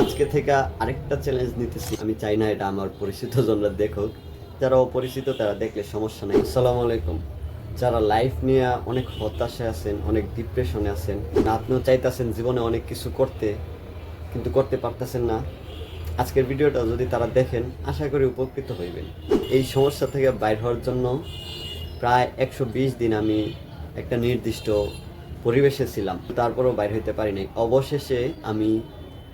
আজকে থেকে আরেকটা চ্যালেঞ্জ নিতেছি। আমি চাই না এটা আমার পরিচিত জনরা দেখুক, যারা অপরিচিত তারা দেখলে সমস্যা নেই। আসসালামু আলাইকুম। যারা লাইফ নিয়ে অনেক হতাশায় আছেন, অনেক ডিপ্রেশনে আছেন, আপনিও চাইতেছেন জীবনে অনেক কিছু করতে কিন্তু করতে পারতেছেন না, আজকের ভিডিওটা যদি তারা দেখেন আশা করি উপকৃত হইবেন। এই সমস্যা থেকে বাইর হওয়ার জন্য প্রায় 120 দিন আমি একটা নির্দিষ্ট পরিবেশে ছিলাম, তারপরেও বাইর হইতে পারি নাই। অবশেষে আমি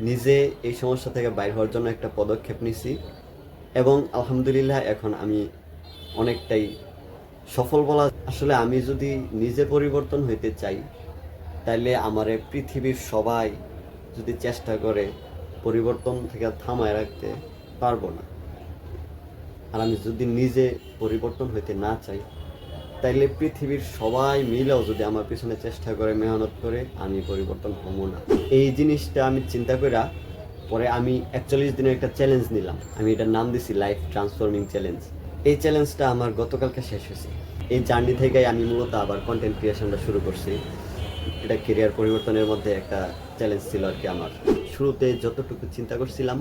নিজে এই সমস্যা থেকে বাইর হওয়ার জন্য একটা পদক্ষেপ নিছি এবং আলহামদুলিল্লাহ এখন আমি অনেকটাই সফল বলা। আসলে আমি যদি নিজে পরিবর্তন হইতে চাই তাইলে আমারে পৃথিবীর সবাই যদি চেষ্টা করে পরিবর্তন থেকে থামায় রাখতে পারবো না। আর আমি যদি নিজে পরিবর্তন হইতে না চাই তাইলে পৃথিবীর সবাই মিলেও যদি আমার পিছনে চেষ্টা করে, মেহনত করে, আমি পরিবর্তন হবো না। এই জিনিসটা আমি চিন্তা করে পরে আমি 41 দিনের একটা চ্যালেঞ্জ নিলাম। আমি এটার নাম দিছি লাইফ ট্রান্সফর্মিং চ্যালেঞ্জ। এই চ্যালেঞ্জটা আমার গতকালকে শেষ হয়েছে। এই জার্নি থেকে আমি মূলত আবার কন্টেন্ট ক্রিয়েশনটা শুরু করছি। এটা কেরিয়ার পরিবর্তনের মধ্যে একটা চ্যালেঞ্জ ছিল আর কি। আমার শুরুতে যতটুকু চিন্তা করছিলাম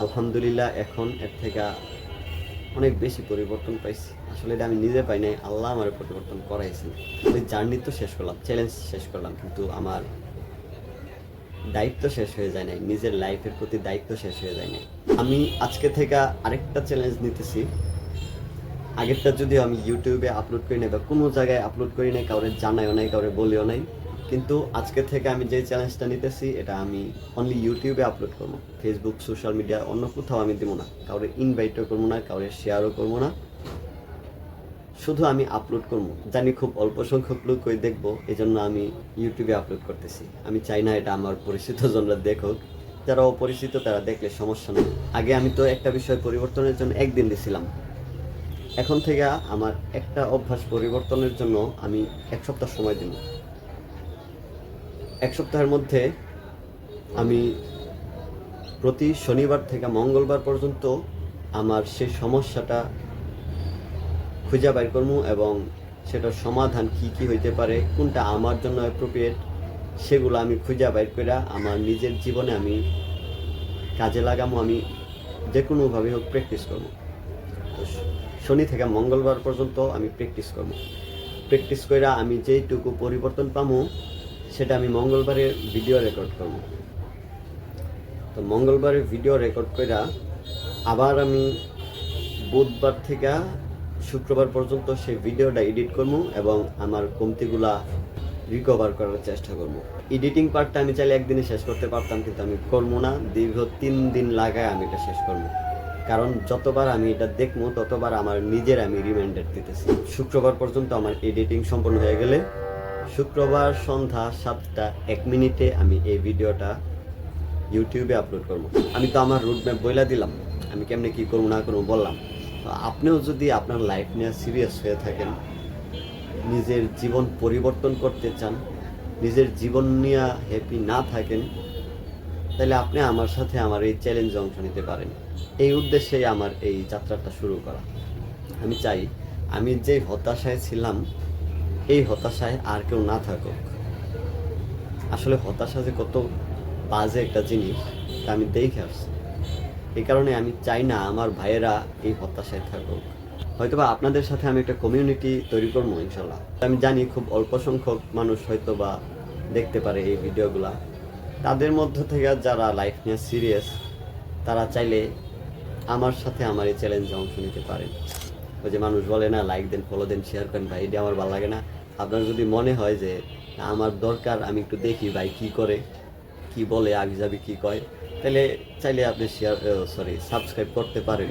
আলহামদুলিল্লাহ এখন এর থেকে অনেক বেশি পরিবর্তন পাইছি। আসলে এটা আমি নিজে পাই নাই, আল্লাহ আমার পরিবর্তন করাইছেন। ওই জার্নি তো শেষ করলাম, চ্যালেঞ্জ শেষ করলাম, কিন্তু আমার দায়িত্ব শেষ হয়ে যায় নাই, নিজের লাইফের প্রতি দায়িত্ব শেষ হয়ে যায় নাই। আমি আজকে থেকে আরেকটা চ্যালেঞ্জ নিতেছি। আগেরটা যদিও আমি ইউটিউবে আপলোড করি নাই বা কোনো জায়গায় আপলোড করি নাই, কাউরে জানাইও নাই, কাউরে বলিও নাই, কিন্তু আজকে থেকে আমি যে চ্যালেঞ্জটা নিতেছি এটা আমি অনলি ইউটিউবে আপলোড করবো। ফেসবুক, সোশ্যাল মিডিয়া অন্য কোথাও আমি দেবো না, কাউরে ইনভাইটও করবো না, কাউরে শেয়ারও করবো না, শুধু আমি আপলোড করবো। জানি খুব অল্প সংখ্যক লোক ওই দেখবো, এই জন্য আমি ইউটিউবে আপলোড করতেছি। আমি চাই না এটা আমার পরিচিত জনরা দেখুক, যারা অপরিচিত তারা দেখলে সমস্যা নেই। আগে আমি তো একটা বিষয় পরিবর্তনের জন্য একদিন দিছিলাম, এখন থেকে আমার একটা অভ্যাস পরিবর্তনের জন্য আমি 1 সপ্তাহ সময় দিব। 1 সপ্তাহের মধ্যে আমি প্রতি শনিবার থেকে মঙ্গলবার পর্যন্ত আমার সেই সমস্যাটা খুঁজে বাইর করবো এবং সেটার সমাধান কি কি হইতে পারে, কোনটা আমার জন্য অ্যাপ্রোপ্রিয়েট, সেগুলো আমি খুঁজে বাইর করে আমার নিজের জীবনে আমি কাজে লাগামো। আমি যে কোনোভাবে হোক প্র্যাকটিস করবো। তো শনি থেকে মঙ্গলবার পর্যন্ত আমি প্র্যাকটিস করবো। প্র্যাকটিস করে আমি যেইটুকু পরিবর্তন পাবো সেটা আমি মঙ্গলবারে ভিডিও রেকর্ড করবো। তো মঙ্গলবারে ভিডিও রেকর্ড করে আবার আমি বুধবার থেকে শুক্রবার পর্যন্ত সেই ভিডিওটা এডিট করবো এবং আমার কমতিগুলা রিকভার করার চেষ্টা করবো। এডিটিং পার্টটা আমি চাইলে একদিনে শেষ করতে পারতাম, কিন্তু আমি করবো না। দীর্ঘ 3 দিন লাগায় আমি এটা শেষ করবো, কারণ যতবার আমি এটা দেখবো ততবার আমার নিজের আমি রিমাইন্ডার দিতেছি। শুক্রবার পর্যন্ত আমার এডিটিং সম্পন্ন হয়ে গেলে শুক্রবার সন্ধ্যা 7:01 আমি এই ভিডিওটা ইউটিউবে আপলোড করবো। আমি তো আমার রুটম্যাপ বইলা দিলাম, আমি কেমনে কি করবো না করবো বললাম। আপনিও যদি আপনার লাইফ নিয়ে সিরিয়াস হয়ে থাকেন, নিজের জীবন পরিবর্তন করতে চান, নিজের জীবন নিয়ে হ্যাপি না থাকেন, তাহলে আপনি আমার সাথে আমার এই চ্যালেঞ্জে অংশ নিতে পারেন। এই উদ্দেশ্যেই আমার এই যাত্রাটা শুরু করা। আমি চাই আমি যে হতাশায় ছিলাম এই হতাশায় আর কেউ না থাকুক। আসলে হতাশা যে কত বাজে একটা জিনিস তা আমি দেখে আসছি। এই কারণে আমি চাই না আমার ভাইয়েরা এই হতাশায় থাকুক। হয়তোবা আপনাদের সাথে আমি একটা কমিউনিটি তৈরি করবো ইনশাল্লাহ। আমি জানি খুব অল্প সংখ্যক মানুষ হয়তোবা দেখতে পারে এই ভিডিওগুলা। তাদের মধ্য থেকে যারা লাইফ নিয়ে সিরিয়াস তারা চাইলে আমার সাথে আমার এই চ্যালেঞ্জে অংশ নিতে পারেন। ওই যে মানুষ বলে না, লাইক দেন, ফলো দেন, শেয়ার করেন, ভাই এটা আমার ভালো লাগে না। আপনার যদি মনে হয় যে আমার দরকার, আমি একটু দেখি ভাই কি করে, কি বলে, আগে যাবি কি কয়, তাহলে চাইলে আপনি সাবস্ক্রাইব করতে পারেন।